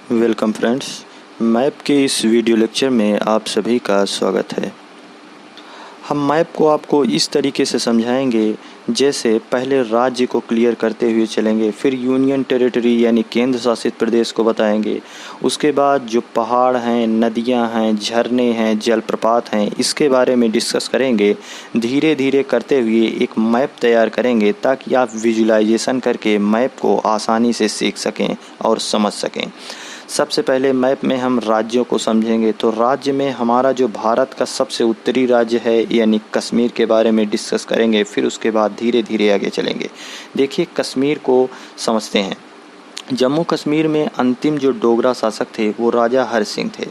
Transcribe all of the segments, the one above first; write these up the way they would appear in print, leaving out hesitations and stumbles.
Welcome friends, map के इस video lecture में आप सभी का स्वागत है। हम मैप को आपको इस तरीके से समझाएंगे जैसे पहले राज्य को क्लियर करते हुए चलेंगे, फिर यूनियन टेरिटरी यानी केंद्र शासित प्रदेश को बताएंगे। उसके बाद जो पहाड़ हैं, नदियां हैं, झरने हैं, जलप्रपात हैं, इसके बारे में डिस्कस करेंगे। धीरे धीरे करते हुए एक मैप तैयार करेंगे ताकि आप विजुलाइजेशन करके मैप को आसानी से सीख सकें और समझ सकें। सबसे पहले मैप में हम राज्यों को समझेंगे। तो राज्य में हमारा जो भारत का सबसे उत्तरी राज्य है यानी कश्मीर के बारे में डिस्कस करेंगे, फिर उसके बाद धीरे धीरे आगे चलेंगे। देखिए, कश्मीर को समझते हैं। जम्मू कश्मीर में अंतिम जो डोगरा शासक थे वो राजा हरि सिंह थे,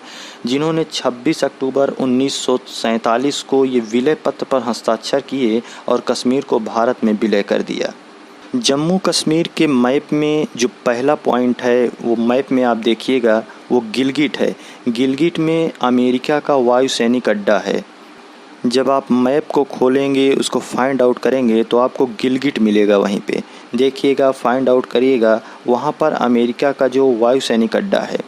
जिन्होंने 26 अक्टूबर 1947 को ये विलय पत्र पर हस्ताक्षर किए और कश्मीर को भारत में विलय कर दिया। जम्मू कश्मीर के मैप में जो पहला पॉइंट है वो मैप में आप देखिएगा, वो गिलगिट है। गिलगिट में अमेरिका का वायु सैनिक अड्डा है। जब आप मैप को खोलेंगे, उसको फाइंड आउट करेंगे तो आपको गिलगिट मिलेगा। वहीं पे देखिएगा, फाइंड आउट करिएगा, वहाँ पर अमेरिका का जो वायु सैनिक अड्डा है।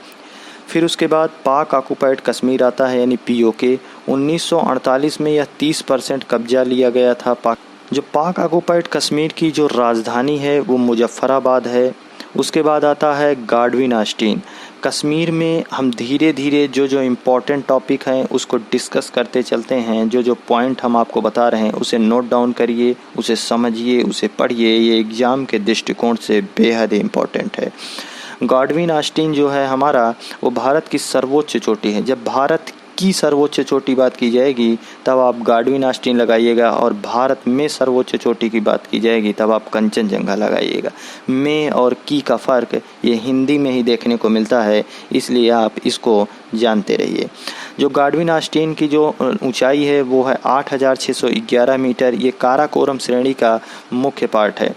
फिर उसके बाद पाक ऑक्युपाइड कश्मीर आता है यानी POK। 1948 में यह 30% कब्जा लिया गया था। जो पाक ऑक्युपाइड कश्मीर की जो राजधानी है वो मुजफ्फराबाद है। उसके बाद आता है गाडविन ऑस्टिन। कश्मीर में हम धीरे धीरे जो इम्पोर्टेंट टॉपिक हैं उसको डिस्कस करते चलते हैं। जो पॉइंट हम आपको बता रहे हैं उसे नोट डाउन करिए, उसे समझिए, उसे पढ़िए। ये एग्ज़ाम के दृष्टिकोण से बेहद इम्पोर्टेंट है। गाडविन ऑस्टिन जो है हमारा, वो भारत की सर्वोच्च चोटी है। जब भारत की सर्वोच्च चोटी बात की जाएगी तब आप गाडविन ऑस्टिन लगाइएगा, और भारत में सर्वोच्च चोटी की बात की जाएगी तब आप कंचनजंगा लगाइएगा। में और की का फ़र्क ये हिंदी में ही देखने को मिलता है, इसलिए आप इसको जानते रहिए। जो गाडविन ऑस्टिन की जो ऊंचाई है वो है 8611 मीटर। ये काराकोरम श्रेणी का मुख्य पार्ट है।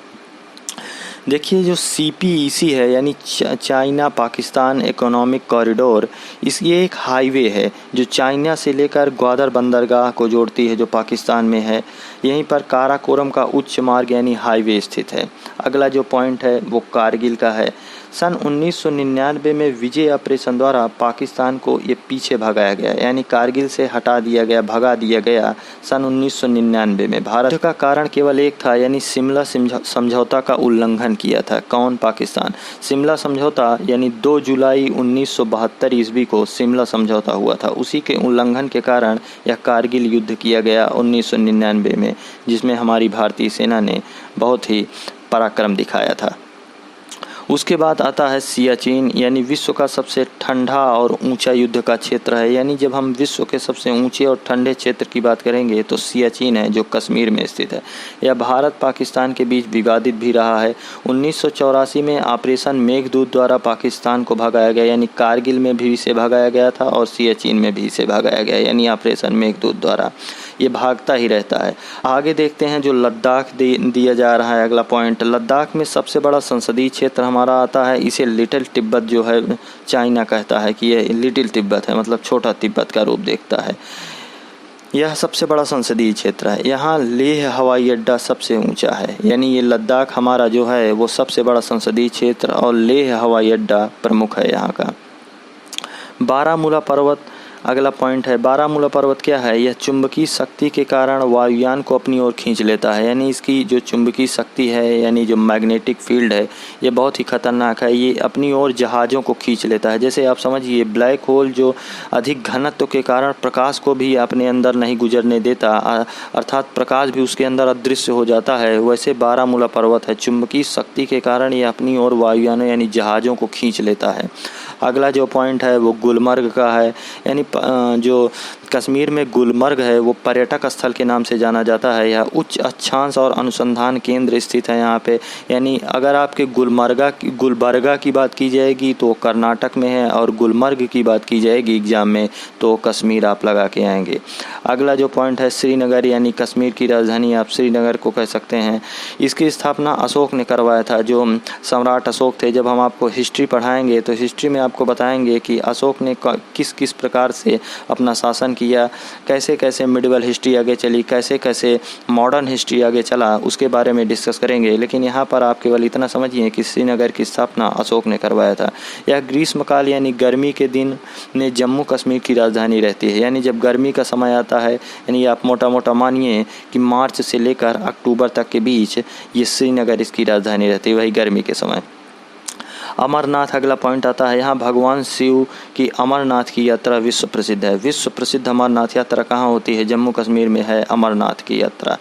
देखिए, जो CPEC है यानी चाइना पाकिस्तान इकोनॉमिक कॉरिडोर, ये एक हाईवे है जो चाइना से लेकर ग्वादर बंदरगाह को जोड़ती है, जो पाकिस्तान में है। यहीं पर काराकोरम का उच्च मार्ग यानी हाईवे स्थित है। अगला जो पॉइंट है वो कारगिल का है। सन 1999 में विजय ऑपरेशन द्वारा पाकिस्तान को ये पीछे भगाया गया, यानी कारगिल से हटा दिया गया, भगा दिया गया सन 1999 में। भारत का कारण केवल एक था, यानी शिमला समझौता का उल्लंघन किया था। कौन? पाकिस्तान। शिमला समझौता यानी 2 जुलाई 1972 ईस्वी को शिमला समझौता हुआ था। उसी के उल्लंघन के कारण यह कारगिल युद्ध किया गया 1999 में, जिसमें हमारी भारतीय सेना ने बहुत ही पराक्रम दिखाया था। उसके बाद आता है सियाचिन, यानी विश्व का सबसे ठंडा और ऊंचा युद्ध का क्षेत्र है। यानी जब हम विश्व के सबसे ऊंचे और ठंडे क्षेत्र की बात करेंगे तो सियाचिन है, जो कश्मीर में स्थित है। यह भारत पाकिस्तान के बीच विवादित भी रहा है। 1984 में ऑपरेशन मेघदूत द्वारा पाकिस्तान को भगाया गया, यानी कारगिल में भी इसे भगाया गया था और सियाचिन में भी इसे भगाया गया, यानी ऑपरेशन मेघदूत द्वारा। ये भागता ही रहता है। आगे देखते हैं जो लद्दाख दिया जा रहा है। अगला पॉइंट, लद्दाख में सबसे बड़ा संसदीय क्षेत्र हमारा आता है। इसे लिटिल तिब्बत जो है चाइना कहता है कि यह लिटिल तिब्बत है, मतलब छोटा तिब्बत का रूप देखता है। यह सबसे बड़ा संसदीय क्षेत्र है। यहाँ लेह हवाई अड्डा सबसे ऊंचा है, यानी ये लद्दाख हमारा जो है वो सबसे बड़ा संसदीय क्षेत्र और लेह हवाई अड्डा प्रमुख है यहाँ का। बारामूला पर्वत अगला पॉइंट है। बारामूला पर्वत क्या है? यह चुंबकीय शक्ति के कारण वायुयान को अपनी ओर खींच लेता है, यानी इसकी जो चुंबकीय शक्ति है यानी जो मैग्नेटिक फील्ड है ये बहुत ही खतरनाक है। ये अपनी ओर जहाज़ों को खींच लेता है। जैसे आप समझिए, ब्लैक होल जो अधिक घनत्व के कारण प्रकाश को भी अपने अंदर नहीं गुजरने देता, अर्थात प्रकाश भी उसके अंदर अदृश्य हो जाता है, वैसे बारामूला पर्वत है। चुंबकीय शक्ति के कारण ये अपनी ओर वायुयानों यानी जहाज़ों को खींच लेता है। अगला जो पॉइंट है वो गुलमर्ग का है, यानी जो कश्मीर में गुलमर्ग है वो पर्यटक स्थल के नाम से जाना जाता है। यह उच्च अक्षांश और अनुसंधान केंद्र स्थित है यहाँ पे। यानी अगर आपके गुलबर्गा की बात की जाएगी तो कर्नाटक में है, और गुलमर्ग की बात की जाएगी एग्जाम में तो कश्मीर आप लगा के आएंगे। अगला जो पॉइंट है श्रीनगर, यानी कश्मीर की राजधानी आप श्रीनगर को कह सकते हैं। इसकी स्थापना अशोक ने करवाया था, जो सम्राट अशोक थे। जब हम आपको हिस्ट्री पढ़ाएंगे तो हिस्ट्री में आपको बताएंगे कि अशोक ने किस किस प्रकार से अपना शासन किया, कैसे कैसे मिडिवल हिस्ट्री आगे चली, कैसे कैसे मॉडर्न हिस्ट्री आगे चला, उसके बारे में डिस्कस करेंगे। लेकिन यहाँ पर आप केवल इतना समझिए कि श्रीनगर की स्थापना अशोक ने करवाया था। यह ग्रीष्मकाल यानी गर्मी के दिन में जम्मू कश्मीर की राजधानी रहती है। यानी जब गर्मी का समय आता है, यानी आप मोटा मोटा मानिए कि मार्च से लेकर अक्टूबर तक के बीच ये श्रीनगर इसकी राजधानी रहती है, वही गर्मी के समय। अमरनाथ अगला पॉइंट आता है। यहाँ भगवान शिव की अमरनाथ की यात्रा विश्व प्रसिद्ध है। विश्व प्रसिद्ध अमरनाथ यात्रा कहाँ होती है? जम्मू कश्मीर में है अमरनाथ की यात्रा।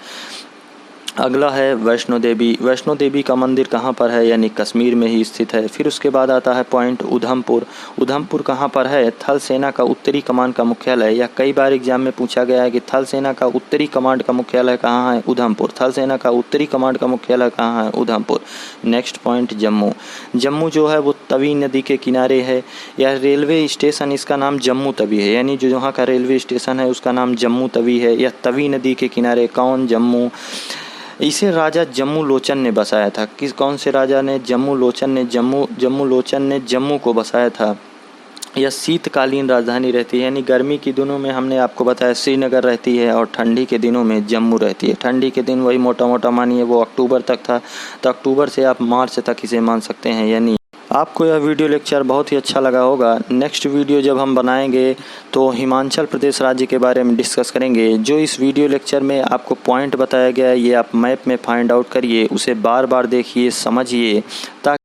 अगला है वैष्णो देवी। वैष्णो देवी का मंदिर कहाँ पर है? यानी कश्मीर में ही स्थित है। फिर उसके बाद आता है पॉइंट उधमपुर। उधमपुर कहाँ पर है? थल सेना का उत्तरी कमान का मुख्यालय। या कई बार एग्जाम में पूछा गया है कि थल सेना का उत्तरी कमांड का मुख्यालय कहाँ है? उधमपुर। थल सेना का उत्तरी कमांड का मुख्यालय कहाँ है? उधमपुर। Next point Jammu. जम्मू जो है वो तवी नदी के किनारे है। यह रेलवे स्टेशन, इसका नाम जम्मू तवी है। यानी जो यहाँ का रेलवे स्टेशन है उसका नाम जम्मू तवी है। यह तवी नदी के किनारे। कौन? जम्मू। इसे राजा जम्मू लोचन ने बसाया था। किस कौन से राजा ने? जम्मू लोचन ने जम्मू को बसाया था। यह शीतकालीन राजधानी रहती है। यानी गर्मी के दिनों में हमने आपको बताया श्रीनगर रहती है और ठंडी के दिनों में जम्मू रहती है। ठंडी के दिन वही मोटा मोटा मानिए वो अक्टूबर तक था, तो अक्टूबर से आप मार्च तक इसे मान सकते हैं। यानी आपको यह वीडियो लेक्चर बहुत ही अच्छा लगा होगा। नेक्स्ट वीडियो जब हम बनाएंगे तो हिमाचल प्रदेश राज्य के बारे में डिस्कस करेंगे। जो इस वीडियो लेक्चर में आपको पॉइंट बताया गया है ये आप मैप में फाइंड आउट करिए, उसे बार बार देखिए, समझिए, ताकि